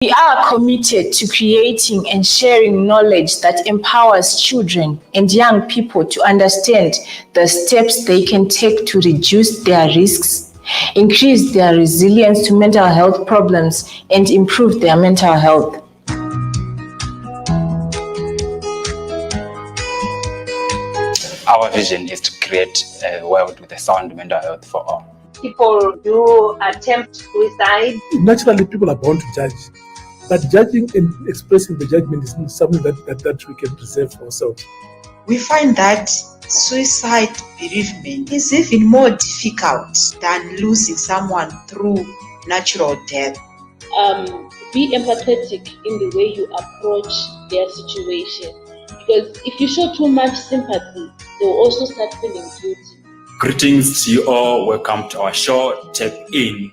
We are committed to creating and sharing knowledge that empowers children and young people to understand the steps they can take to reduce their risks, increase their resilience to mental health problems, and improve their mental health. Our vision is to create a world with a sound mental health for all. People do attempt suicide. Naturally, people are bound to judge, but judging and expressing the judgment is not something that we can reserve for ourselves. We find that suicide bereavement is even more difficult than losing someone through natural death. Be empathetic in the way you approach their situation, because if you show too much sympathy, they will also start feeling guilty. Greetings to you all. Welcome to our show, Tap In.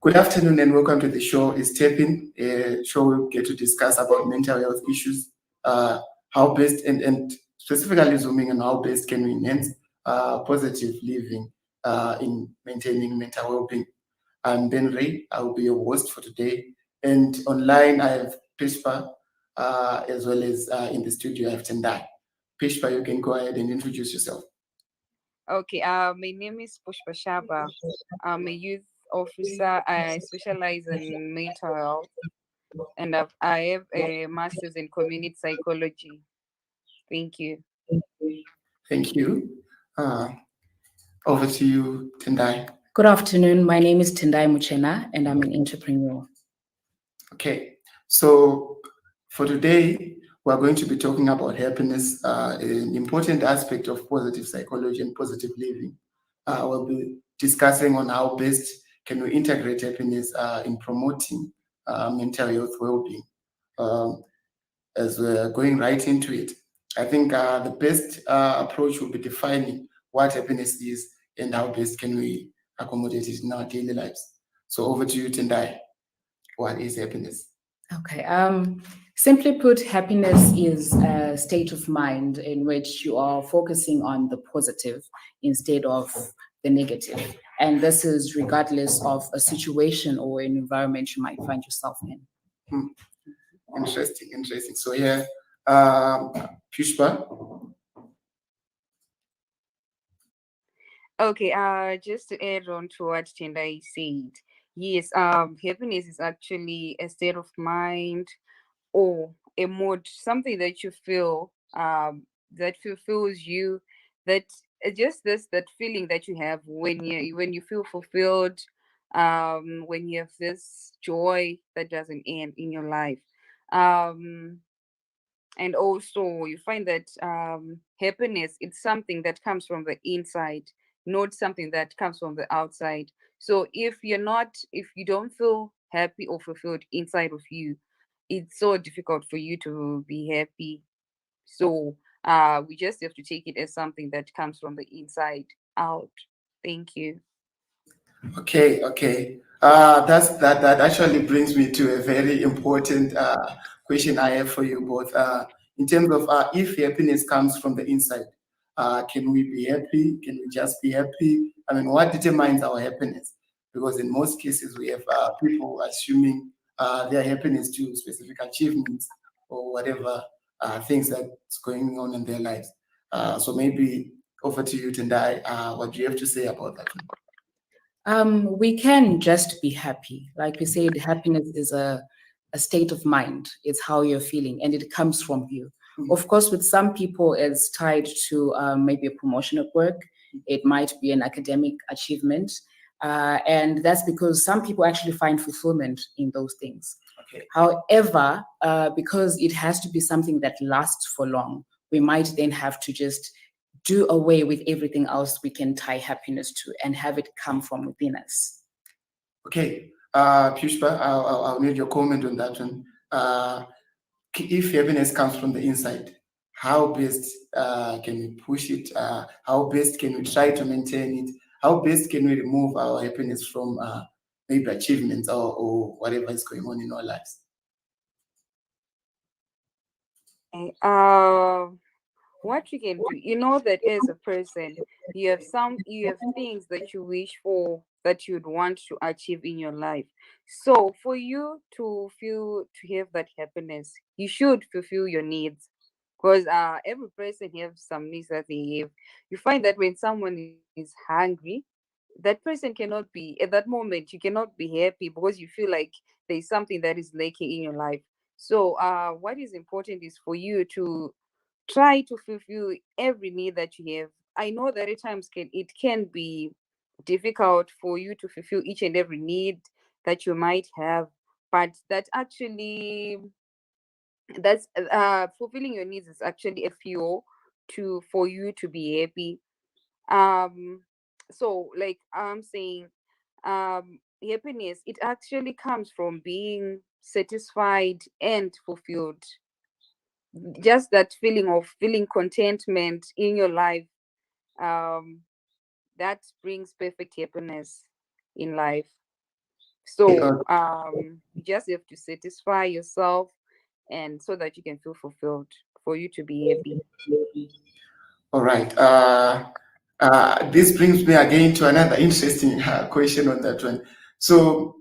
Good afternoon and welcome to the show. It's Tap In, a show we'll get to discuss about mental health issues, how best and specifically zooming on how best can we enhance positive living in maintaining mental well-being. I'm Ben Ray. I will be your host for today. And online, I have Pishpa, as well as in the studio, I have Tendai. Pishpa, you can go ahead and introduce yourself. Okay, my name is Pushpa Shaba. I'm a youth officer. I specialize in mental health, and I have a master's in community psychology. Thank you. Thank you. Over to you, Tendai. Good afternoon. My name is Tendai Muchena, and I'm an entrepreneur. Okay, so for today, we're going to be talking about happiness, an important aspect of positive psychology and positive living. We'll be discussing on how best can we integrate happiness in promoting mental health well-being. As we're going right into it, I think the best approach will be defining what happiness is and how best can we accommodate it in our daily lives. So over to you, Tendai. What is happiness? Okay. Simply put, happiness is a state of mind in which you are focusing on the positive instead of the negative. And this is regardless of a situation or an environment you might find yourself in. Interesting. So here, Pushpa. Okay, just to add on to what Tendai said, yes, happiness is actually a state of mind or a mood, something that you feel that fulfills you, that just that feeling that you have when you feel fulfilled, when you have this joy that doesn't end in your life. And also you find that happiness, it's something that comes from the inside, not something that comes from the outside. So if you don't feel happy or fulfilled inside of you, it's so difficult for you to be happy. So we just have to take it as something that comes from the inside out. Thank you. Okay. That actually brings me to a very important question I have for you both. In terms of if happiness comes from the inside, can we be happy? Can we just be happy? I mean, what determines our happiness? Because in most cases, we have people assuming their happiness to specific achievements or whatever things that's going on in their lives. So maybe over to you, Tendai. What do you have to say about that one? We can just be happy. Like we said, happiness is a state of mind. It's how you're feeling, and it comes from you. Mm-hmm. Of course, with some people, it's tied to maybe a promotion at work. It might be an academic achievement. And that's because some people actually find fulfillment in those things. Okay. However, because it has to be something that lasts for long, we might then have to just do away with everything else we can tie happiness to and have it come from within us. Okay. Pushpa, I'll need your comment on that one. If happiness comes from the inside, how best can we push it? How best can we try to maintain it? How best can we remove our happiness from maybe achievements or whatever is going on in our lives? What you can do, that as a person, you have things that you wish for that you'd want to achieve in your life. So for you to have that happiness, you should fulfill your needs, because every person has some needs that they have. You find that when someone is hungry, that person cannot be at that moment, you cannot be happy because you feel like there's something that is lacking in your life. So what is important is for you to try to fulfill every need that you have. I know that at times it can be difficult for you to fulfill each and every need that you might have, but that actually, that's fulfilling your needs is actually a fuel to for you to be happy. um so like I'm saying, happiness, it actually comes from being satisfied and fulfilled. Just that feeling of feeling contentment in your life, um that brings perfect happiness in life. So you just have to satisfy yourself, and so that you can feel fulfilled, for you to be happy. All right. This brings me again to another interesting question on that one. So,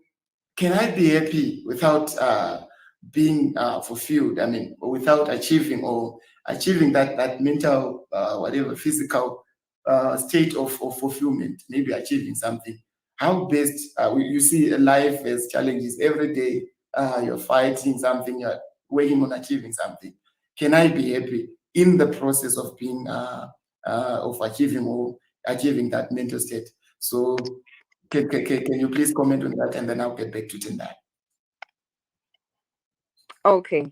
can I be happy without being fulfilled? I mean, without achieving that mental, whatever, physical state of fulfillment, maybe achieving something. How best, you see life as challenges every day, you're fighting something, you're working on achieving something. Can I be happy in the process of being, of achieving that mental state? So, can you please comment on that, and then I'll get back to Tendai. Okay.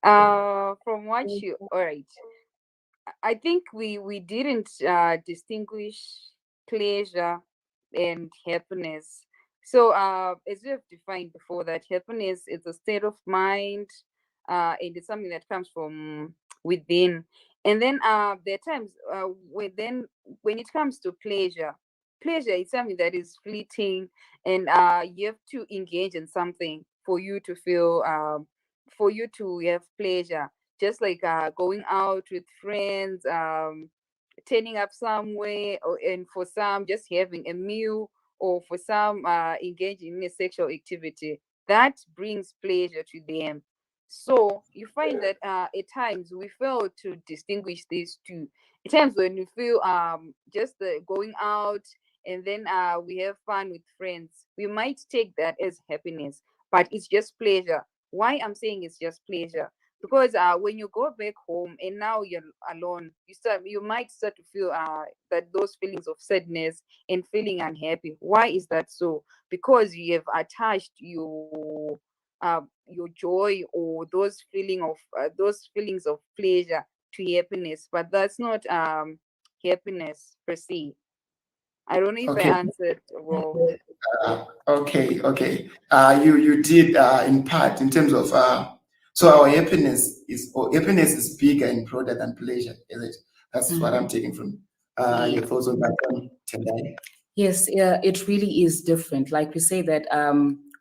From what you, all right, I think we didn't distinguish pleasure and happiness. So as we have defined before, that happiness is a state of mind, and it's something that comes from within. And then there are times when it comes to pleasure, pleasure is something that is fleeting, and you have to engage in something for you to feel for you to have pleasure, just like going out with friends, turning up somewhere, or and for some just having a meal, or for some engaging in a sexual activity that brings pleasure to them. So you find that at times we fail to distinguish these two. At times when we feel just going out, and then we have fun with friends, we might take that as happiness, but it's just pleasure. Why I'm saying it's just pleasure? Because when you go back home and now you're alone, you might start to feel that those feelings of sadness and feeling unhappy. Why is that so? Because you have attached your joy, or those feelings of pleasure, to happiness, but that's not happiness per se. I don't know if I Okay. answered well. Okay. You did in part in terms of so our happiness is bigger and broader than pleasure, is it? That's what I'm taking from Yeah. your thoughts on that one, Tendai. Yes, it really is different. Like we say that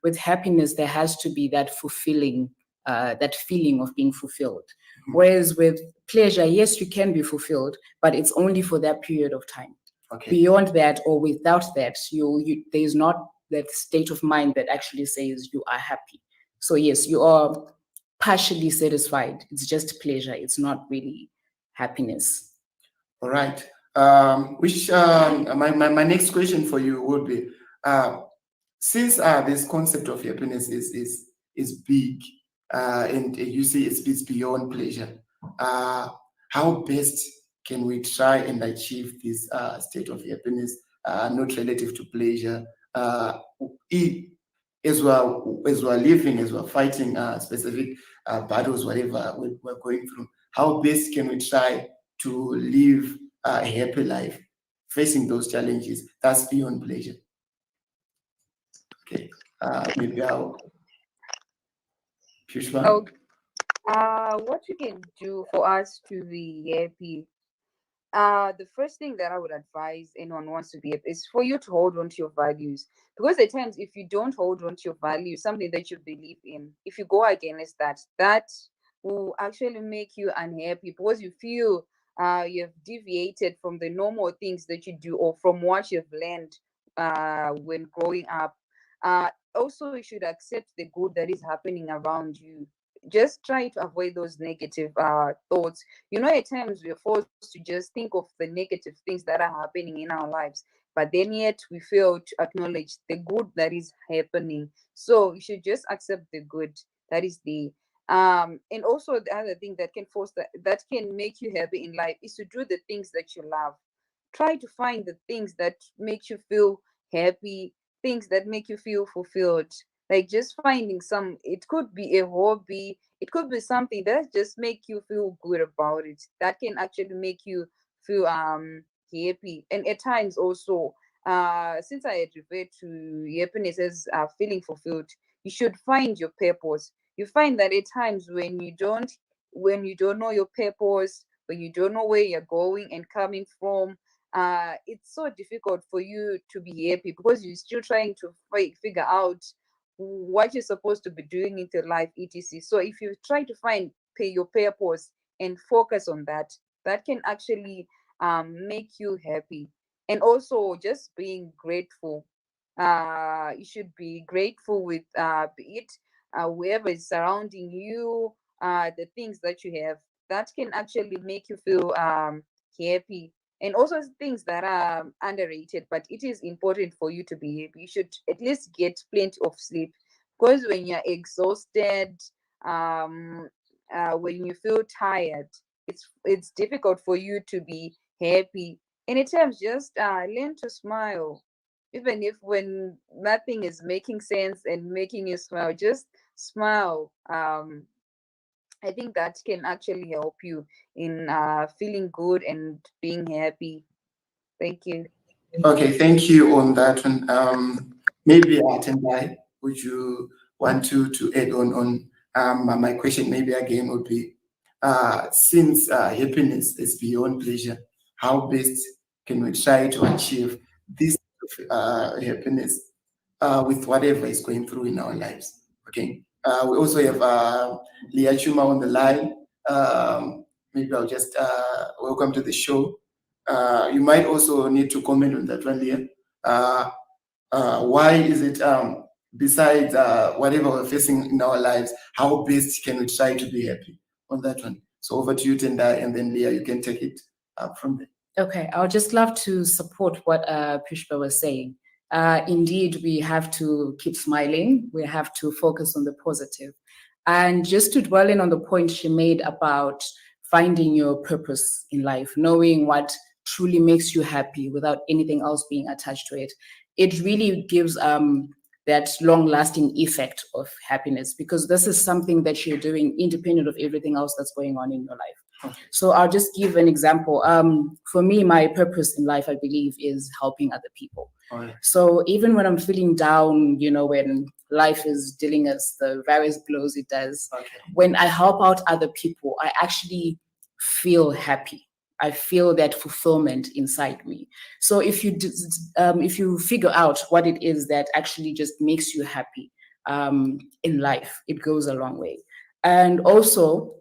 with happiness, there has to be that fulfilling, that feeling of being fulfilled. Whereas with pleasure, yes, you can be fulfilled, but it's only for that period of time. Okay. Beyond that, or without that, you there's not that state of mind that actually says you are happy. So yes, you are partially satisfied. It's just pleasure. It's not really happiness. All right. Which my next question for you would be, since this concept of happiness is big, and you see it's beyond pleasure, how best can we try and achieve this state of happiness, not relative to pleasure, e- as we're living, as we're fighting specific battles, whatever we're going through? How best can we try to live a happy life facing those challenges? That's beyond pleasure. Okay. Maybe I'll Pushpa. Oh, what you can do for us to be happy? The first thing that I would advise anyone who wants to be happy is for you to hold on to your values. Because at times, if you don't hold on to your values, something that you believe in, if you go against that, that will actually make you unhappy, because you feel you have deviated from the normal things that you do, or from what you've learned when growing up. Also, you should accept the good that is happening around you. Just try to avoid those negative thoughts. At times we're forced to just think of the negative things that are happening in our lives, but then yet we fail to acknowledge the good that is happening. So you should just accept the good that is there. And also the other thing that can that can make you happy in life is to do the things that you love. Try to find the things that make you feel happy, things that make you feel fulfilled. Like just finding it could be a hobby, it could be something that just make you feel good about it. That can actually make you feel happy. And at times also, since I had referred to happiness as feeling fulfilled, you should find your purpose. You find that at times when you don't know your purpose, when you don't know where you're going and coming from, it's so difficult for you to be happy because you're still trying to figure out what you're supposed to be doing in your life, etc. So if you try to find your purpose and focus on that, that can actually make you happy. And also just being grateful. You should be grateful with be it whoever is surrounding you, the things that you have. That can actually make you feel happy. And also things that are underrated, but it is important for you to be happy. You should at least get plenty of sleep, because when you're exhausted, um, when you feel tired, it's difficult for you to be happy. And at times, just learn to smile, even if when nothing is making sense and making you smile, just smile. I think that can actually help you in feeling good and being happy. Thank you. Okay, thank you on that one. Maybe Tendai, would you want to add on my question? Maybe again would be, since happiness is beyond pleasure, how best can we try to achieve this happiness with whatever is going through in our lives? Okay. We also have Leah Chuma on the line. Maybe I'll just welcome to the show. You might also need to comment on that one, Leah. Why is it, besides whatever we're facing in our lives, how best can we try to be happy on that one? So over to you, Tendai, and then Leah, you can take it from there. Okay, I would just love to support what Pushpa was saying. Indeed, we have to keep smiling. We have to focus on the positive. And just to dwell in on the point she made about finding your purpose in life, knowing what truly makes you happy without anything else being attached to it, it really gives that long-lasting effect of happiness, because this is something that you're doing independent of everything else that's going on in your life. Okay. So I'll just give an example. For me, my purpose in life, I believe, is helping other people. Okay. So even when I'm feeling down, when life is dealing us the various blows it does, Okay. when I help out other people, I actually feel happy. I feel that fulfillment inside me. So if you figure out what it is that actually just makes you happy in life, it goes a long way. And also,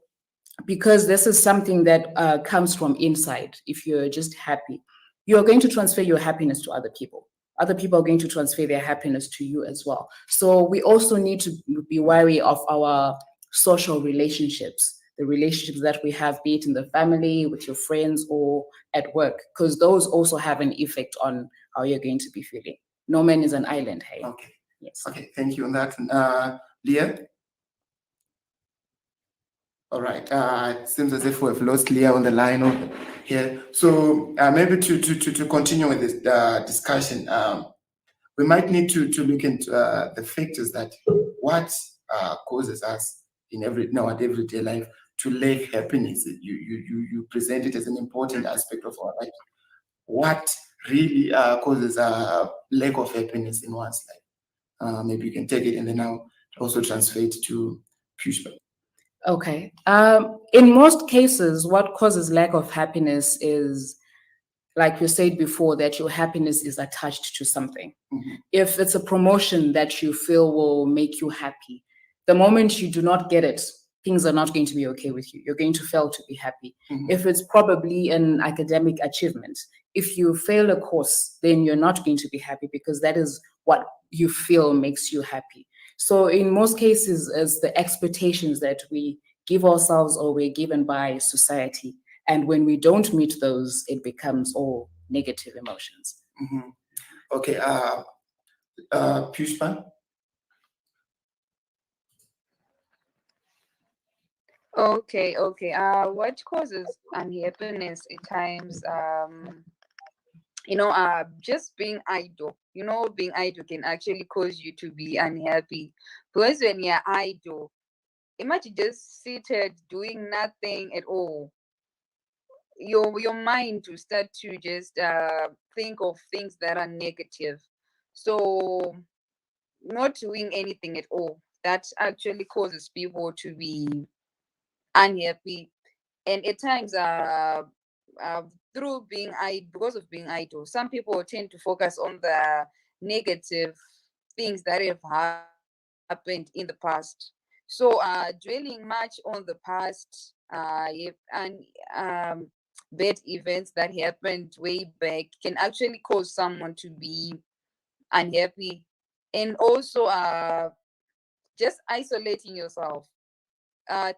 because this is something that comes from inside, if you're just happy, you're going to transfer your happiness to other people. Other people are going to transfer their happiness to you as well. So we also need to be wary of our social relationships, the relationships that we have, be it in the family, with your friends, or at work, because those also have an effect on how you're going to be feeling. No man is an island, hey? Okay. Yes. Okay, thank you on that. Leah? All right. It seems as if we've lost Leah on the line over here. So maybe to continue with this discussion, we might need to look into the factors that what causes us in our everyday life to lack happiness. You present it as an important aspect of our life. What really causes a lack of happiness in one's life? Maybe you can take it and then I'll also transfer it to Pushpa. Okay. In most cases, what causes lack of happiness is, like you said before, that your happiness is attached to something. Mm-hmm. If it's a promotion that you feel will make you happy, the moment you do not get it, things are not going to be okay with you. You're going to fail to be happy. Mm-hmm. If it's probably an academic achievement, if you fail a course, then you're not going to be happy because that is what you feel makes you happy. So in most cases, it's the expectations that we give ourselves or we're given by society. And when we don't meet those, it becomes all negative emotions. Mm-hmm. Okay, Pushpa? Okay, okay. What causes unhappiness at times? Just being idle. Being idle can actually cause you to be unhappy. Because when you're idle, imagine just seated doing nothing at all. Your mind will start to just think of things that are negative. So not doing anything at all, that actually causes people to be unhappy. And at times uh through being idle, because of being idle, some people tend to focus on the negative things that have happened in the past. So dwelling much on the past, and bad events that happened way back can actually cause someone to be unhappy. And also just isolating yourself.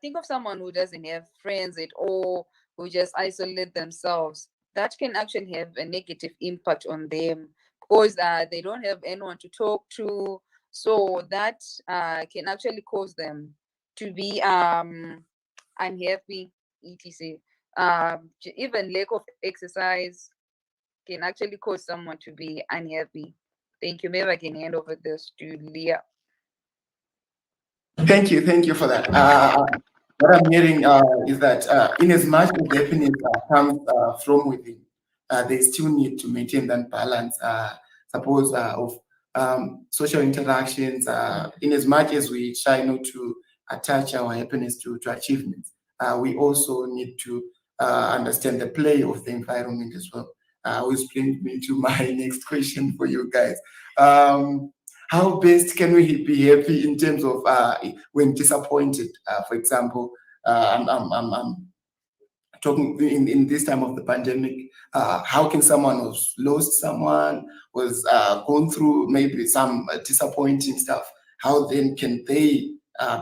Think of someone who doesn't have friends at all, who just isolate themselves. That can actually have a negative impact on them because they don't have anyone to talk to. So that can actually cause them to be unhappy, etc. Even lack of exercise can actually cause someone to be unhappy. Thank you. Maybe I can hand over this to Leah. Thank you for that. What I'm hearing is that in as much as happiness comes from within, they still need to maintain that balance. Suppose of social interactions. In as much as we try not to attach our happiness to achievements, we also need to understand the play of the environment as well. Which brings me to my next question for you guys. How best can we be happy in terms of when disappointed? For example, I'm talking in this time of the pandemic. How can someone who's lost someone, was gone through maybe some disappointing stuff, how then can they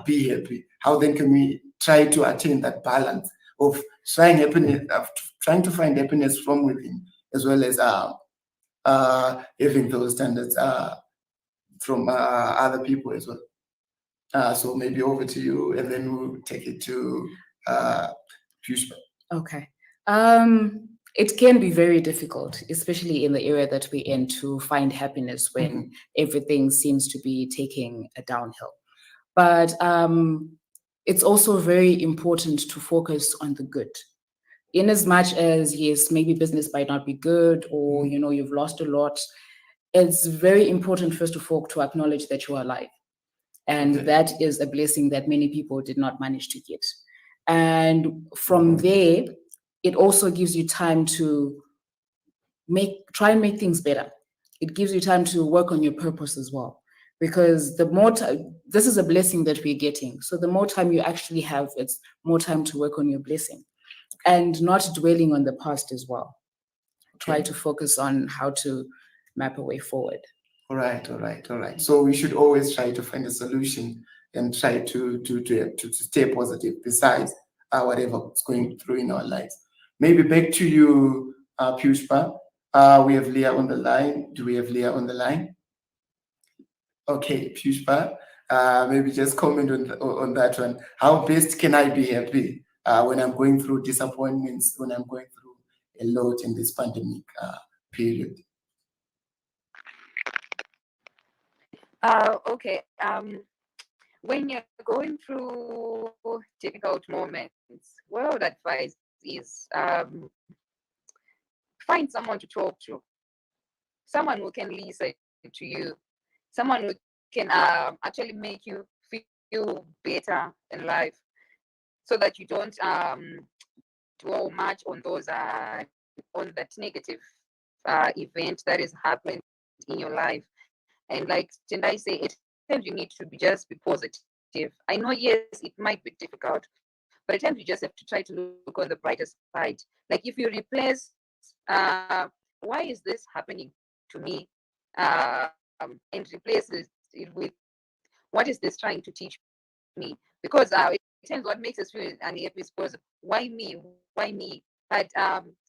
be happy? How then can we try to attain that balance of trying to find happiness from within, as well as having those standards from other people as well. So maybe over to you, and then we'll take it to Pushpa. Okay. It can be very difficult, especially in the area that we're in, to find happiness when everything seems to be taking a downhill. But it's also very important to focus on the good. In as much as, yes, maybe business might not be good, or you've lost a lot, it's very important, first of all, to acknowledge that you are alive. And that is a blessing that many people did not manage to get. And from there, it also gives you time to try and make things better. It gives you time to work on your purpose as well. Because the more time, this is a blessing that we're getting. So the more time you actually have, it's more time to work on your blessing. And not dwelling on the past as well. Try to focus on how to map a way forward. All right. So we should always try to find a solution and try to stay positive besides whatever is going through in our lives. Maybe back to you, Pushpa. We have Leah on the line. Do we have Leah on the line? Okay, Pushpa. Maybe just comment on that one. How best can I be happy when I'm going through disappointments, when I'm going through a lot in this pandemic period? Okay. When you're going through difficult moments, what I would advise is find someone to talk to, someone who can listen to you, someone who can actually make you feel better in life, so that you don't dwell much on those on that negative event that has happened in your life. And like Tendai say, at times you need to be positive. I know, yes, it might be difficult, but at times you just have to try to look on the brighter side. Like if you replace why is this happening to me? And replaces it with, what is this trying to teach me? Because it tends, what makes us feel unhappy is because, why me? Why me? But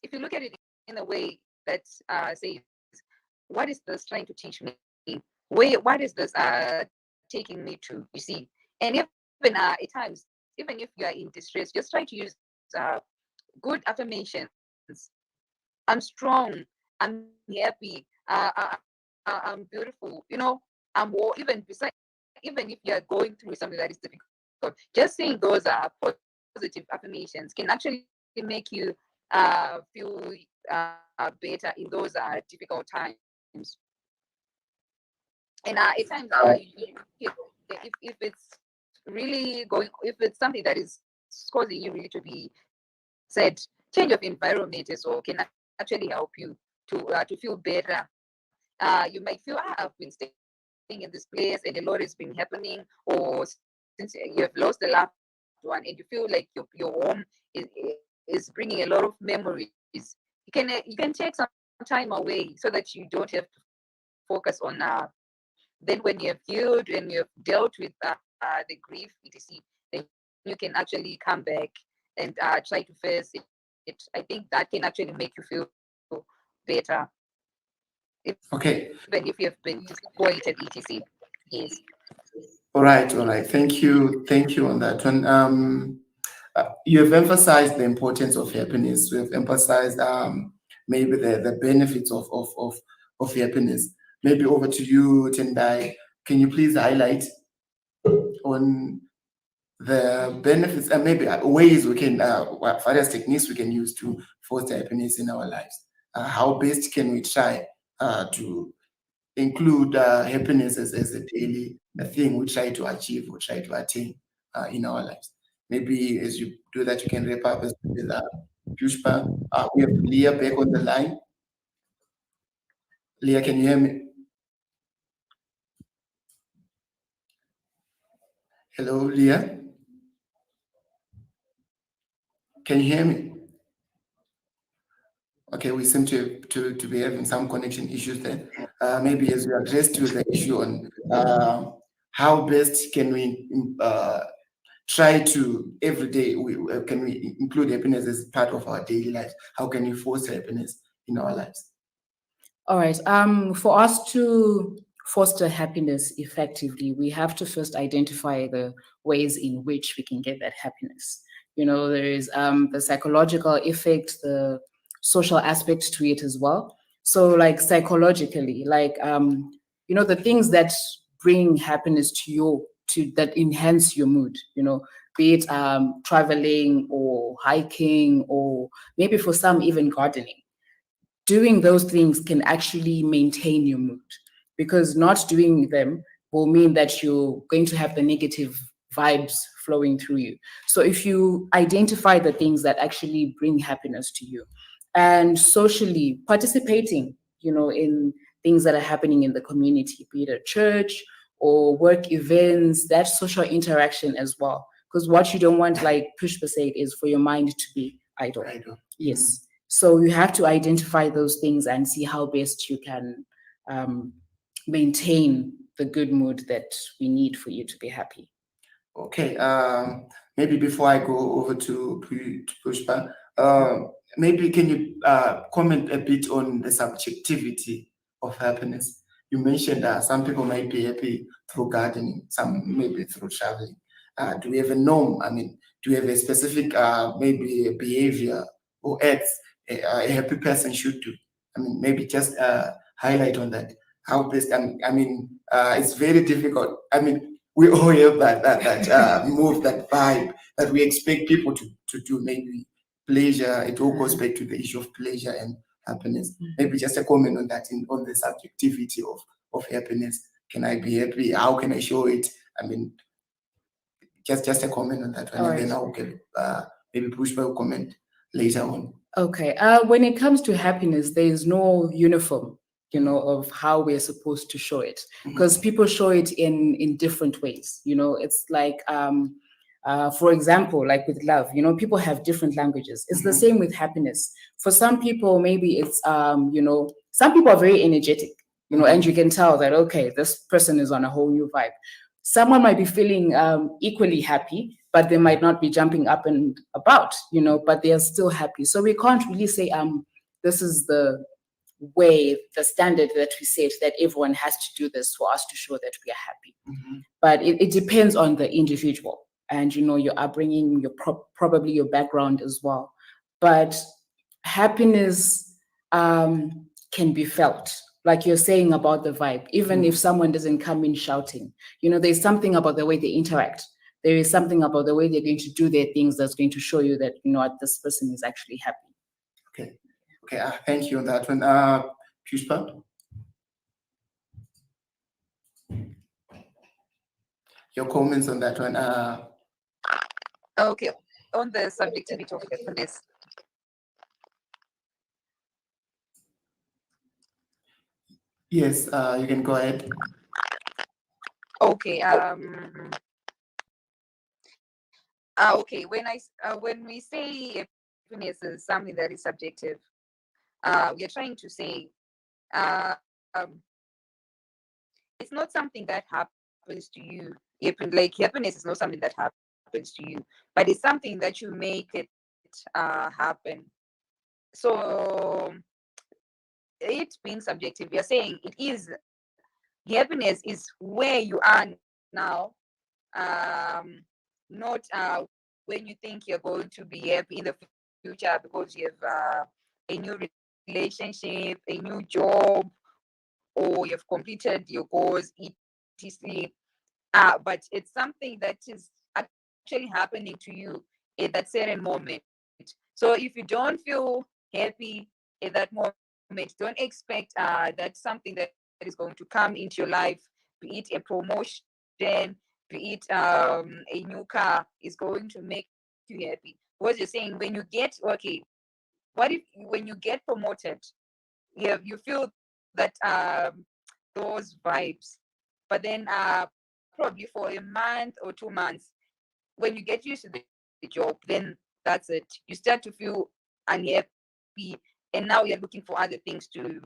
if you look at it in a way that says, what is this trying to teach me? What is this taking me to? You see, and even at times, even if you are in distress, just try to use good affirmations. I'm strong. I'm happy. I'm beautiful. Even beside, even if you are going through something that is difficult, just saying those positive affirmations can actually make you feel better in those difficult times. And at times, if it's really going, if it's something that is causing you really to be sad, change of environment as well can actually help you to feel better. You might feel, I've been staying in this place and a lot has been happening, or since you have lost a loved one and you feel like your home is bringing a lot of memories. You can take some time away so that you don't have to focus on then when you have healed and you have dealt with the grief, etc., then you can actually come back and try to face it. I think that can actually make you feel better. Okay. Even if you have been disappointed, etc. Yes. All right. Thank you on that one. You have emphasized the importance of happiness. You have emphasized maybe the benefits of happiness. Maybe over to you, Tendai. Can you please highlight on the benefits and maybe ways we can, various techniques we can use to foster happiness in our lives? How best can we try to include happiness as a daily thing we try to achieve or try to attain in our lives? Maybe as you do that, you can wrap up with Pushpa. We have Leah back on the line. Leah, can you hear me? Hello, Leah. Can you hear me? Okay, we seem to be having some connection issues there. Maybe as we address to the issue on how best can we try to every day can we include happiness as part of our daily lives? How can we foster happiness in our lives? All right. For us to foster happiness effectively, we have to first identify the ways in which we can get that happiness. There is the psychological effect, the social aspects to it as well. So, like psychologically, the things that bring happiness to you, that enhance your mood. Be it traveling or hiking, or maybe for some even gardening. Doing those things can actually maintain your mood, because not doing them will mean that you're going to have the negative vibes flowing through you. So if you identify the things that actually bring happiness to you, and socially participating, in things that are happening in the community, be it a church or work events, that social interaction as well. Because what you don't want, like Pushpa said, is for your mind to be idle. Yes. So you have to identify those things and see how best you can maintain the good mood that we need for you to be happy. Okay. Maybe before I go over to Pushpa, maybe can you comment a bit on the subjectivity of happiness? You mentioned some people might be happy through gardening, some maybe through traveling. Do we have a norm? I mean, do we have a specific maybe a behavior or acts a happy person should do? I mean, maybe just highlight on that. How best? It's very difficult. I mean, we all have that move, that vibe that we expect people to do. Maybe pleasure. It all goes back to the issue of pleasure and happiness. Maybe just a comment on that, on the subjectivity of happiness. Can I be happy? How can I show it? I mean, just a comment on that one, and then I'll get maybe Pushpa will comment later on. Okay. When it comes to happiness, there is no uniform, of how we're supposed to show it, because people show it in different ways. It's like For example, like with love, people have different languages. It's the same with happiness. For some people, maybe it's, some people are very energetic, and you can tell that, okay, this person is on a whole new vibe. Someone might be feeling equally happy, but they might not be jumping up and about, but they are still happy. So we can't really say, this is the way, the standard that we set, that everyone has to do this for us to show that we are happy. But it depends on the individual and, your upbringing, probably your background as well. But happiness can be felt. Like you're saying about the vibe, even if someone doesn't come in shouting, there's something about the way they interact. There is something about the way they're going to do their things that's going to show you that, this person is actually happy. Okay, thank you on that one. Pushpa? Your comments on that one. Okay, on the subjectivity of happiness. Yes, you can go ahead. Okay. Okay. When we say happiness is something that is subjective, we are trying to say it's not something that happens to you. Like happiness is not something that happens to you, but it's something that you make it happen. So it being subjective, we are saying it is happiness is where you are now, not when you think you're going to be happy in the future because you have a new relationship, a new job, or you've completed your goals, etc. But it's something that is actually happening to you at that certain moment. So if you don't feel happy at that moment, don't expect that something that is going to come into your life, be it a promotion, be it a new car, is going to make you happy. What you're saying, when you get, okay, what if when you get promoted, you feel that those vibes, but then probably for a month or 2 months, when you get used to the job, then that's it. You start to feel unhappy, and now you're looking for other things to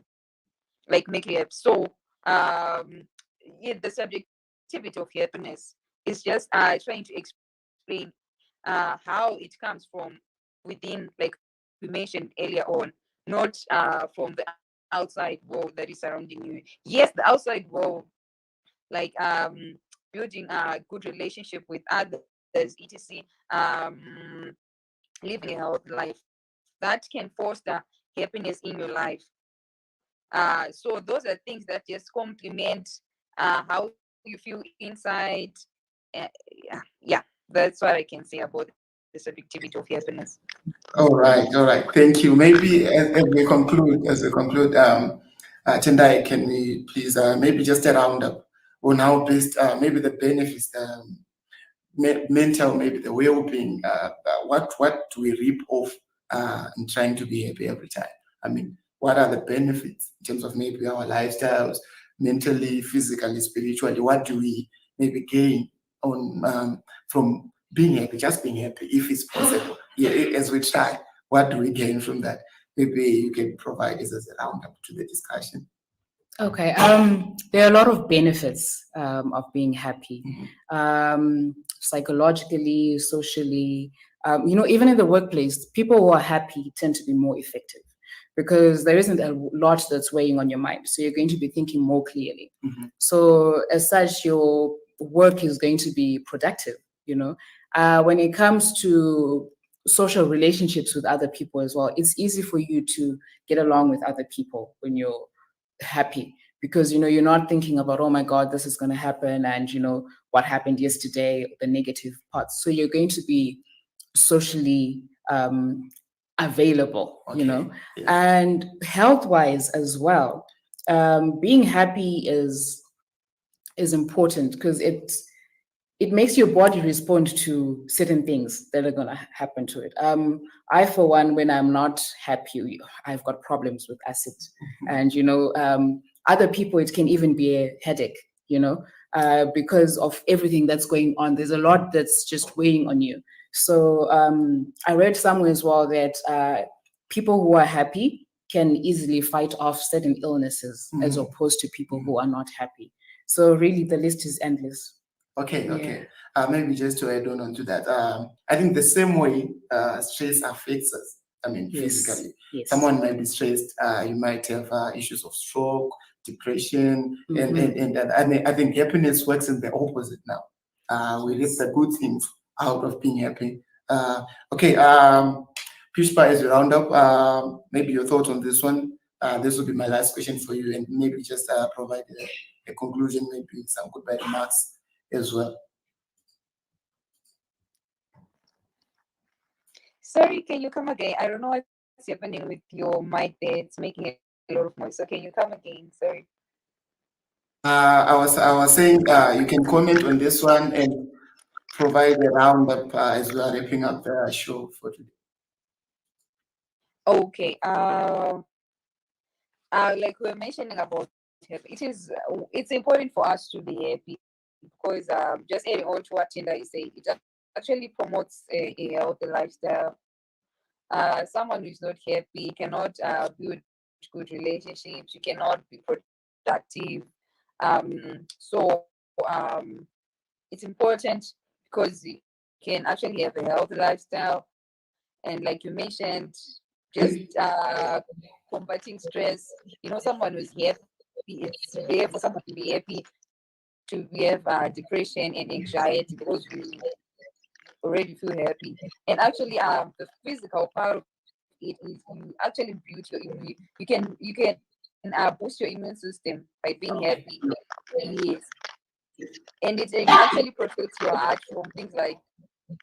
like make you happy. So the subjectivity of happiness is just trying to explain how it comes from within, like we mentioned earlier on, not from the outside world that is surrounding you. Yes, the outside world, like building a good relationship with others, etc., living a healthy life, that can foster happiness in your life. So those are things that just complement how you feel inside. Yeah, that's what I can say about the subjectivity of happiness. All right. Thank you. Maybe as we conclude, Tendai, can we please maybe just a roundup on how best maybe the benefits, mental, maybe the well-being, what do we reap off in trying to be happy every time? I mean, what are the benefits in terms of maybe our lifestyles, mentally, physically, spiritually? What do we maybe gain on from being happy, just being happy, if it's possible? Yeah, as we try, what do we gain from that? Maybe you can provide this as a roundup to the discussion. Okay. There are a lot of benefits of being happy, psychologically, socially. Even in the workplace, people who are happy tend to be more effective because there isn't a lot that's weighing on your mind. So you're going to be thinking more clearly. So as such, your work is going to be productive. When it comes to social relationships with other people as well, it's easy for you to get along with other people when you're happy, because you're not thinking about, oh my god, this is going to happen, and what happened yesterday, the negative parts. So you're going to be socially available. Yes. And health wise as well, being happy is important because it makes your body respond to certain things that are going to happen to it. I, for one, when I'm not happy, I've got problems with acid. And, other people, it can even be a headache, because of everything that's going on. There's a lot that's just weighing on you. So I read somewhere as well that people who are happy can easily fight off certain illnesses as opposed to people who are not happy. So really, the list is endless. Okay, okay. Maybe just to add on to that, I think the same way stress affects us. I mean, physically. Yes. Someone might be stressed. You might have issues of stroke, depression, and I think happiness works in the opposite now. We reap the good things out of being happy. Okay, Pushpa, as we round up, maybe your thoughts on this one. This will be my last question for you, and maybe just provide a conclusion, maybe some goodbye remarks as well. Sorry, can you come again? I don't know what's happening with your mic there. It's making a lot of noise. So can you come again? Sorry. I was saying you can comment on this one and provide a roundup as we are wrapping up the show for today. Okay. Like we were mentioning about happy, it's important for us to be happy because just adding on to what Tinda is saying, it actually promotes a healthy lifestyle. Someone who is not happy cannot build good relationships. You cannot be productive. So it's important because you can actually have a healthy lifestyle, and like you mentioned, just combating stress. Someone who's happy, it's rare for someone to be happy to have depression and anxiety because you already feel happy. And actually, the physical part of it is you actually build your immune. You can boost your immune system by being happy. Yes, and it actually protects your heart from things like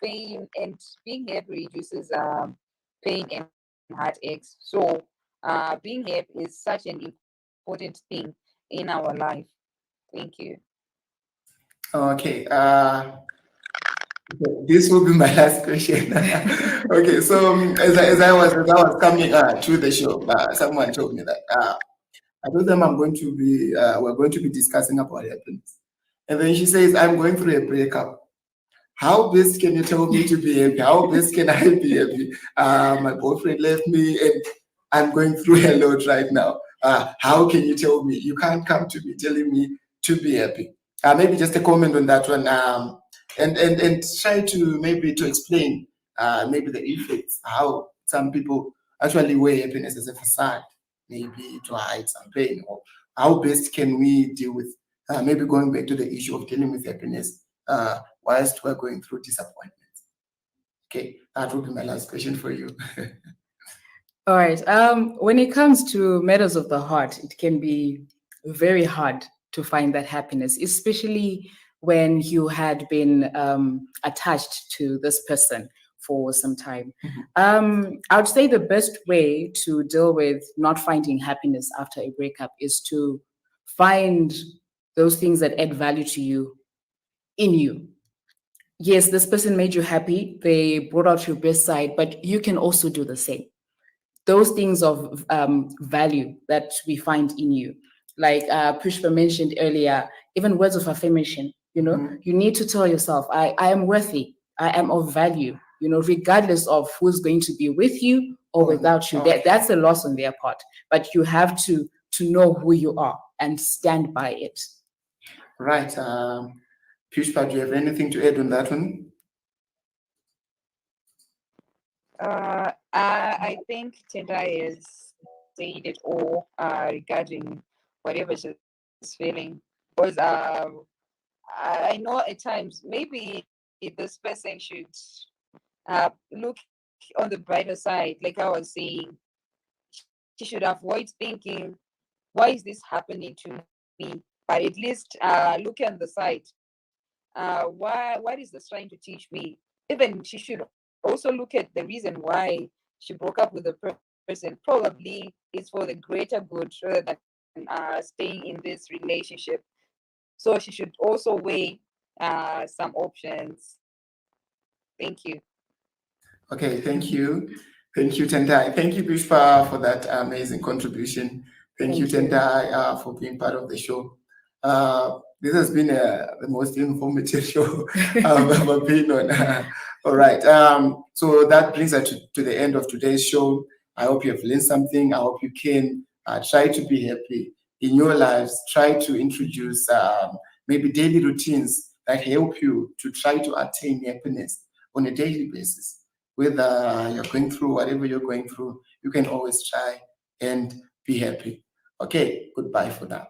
pain, and being happy reduces pain and heartaches. So, being happy is such an important thing in our life. Thank you. Okay. This will be my last question. Okay, so as I was coming to the show, someone told me that I told them we're going to be discussing about happiness, and then she says I'm going through a breakup. How best can you tell me to be happy? How best can I be happy? My boyfriend left me, and I'm going through a lot right now. How can you tell me? You can't come to me telling me to be happy. Maybe just a comment on that one, and try to maybe to explain maybe the effects, how some people actually wear happiness as a facade, maybe to hide some pain, or how best can we deal with maybe going back to the issue of dealing with happiness whilst we're going through disappointment. Okay, that will be my last question for you. All right. When it comes to matters of the heart, it can be very hard to find that happiness, especially when you had been attached to this person for some time. I would say the best way to deal with not finding happiness after a breakup is to find those things that add value to you in you. Yes, this person made you happy. They brought out your best side, but you can also do the same. Those things of value that we find in you. Like Pushpa mentioned earlier, even words of affirmation, you need to tell yourself, I am worthy, I am of value, regardless of who's going to be with you or without you. That's a loss on their part, but you have to know who you are and stand by it. Right. Pushpa, do you have anything to add on that one? I think Tendai has said it all regarding whatever she's feeling. Because I know at times maybe this person should look on the brighter side. Like I was saying, she should avoid thinking, why is this happening to me? But at least look on the side. What is this trying to teach me? Even she should also look at the reason why she broke up with the person. Probably it's for the greater good rather than staying in this relationship. So she should also weigh some options. Thank you. Okay, thank you. Thank you, Tendai. Thank you, Pushpa, for that amazing contribution. Thank you, Tendai, for being part of the show. This has been the most informative show I've ever been on. All right. So that brings us to the end of today's show. I hope you have learned something. I hope you can try to be happy in your lives. Try to introduce maybe daily routines that help you to try to attain happiness on a daily basis. Whether you're going through whatever you're going through, you can always try and be happy. Okay, goodbye for now.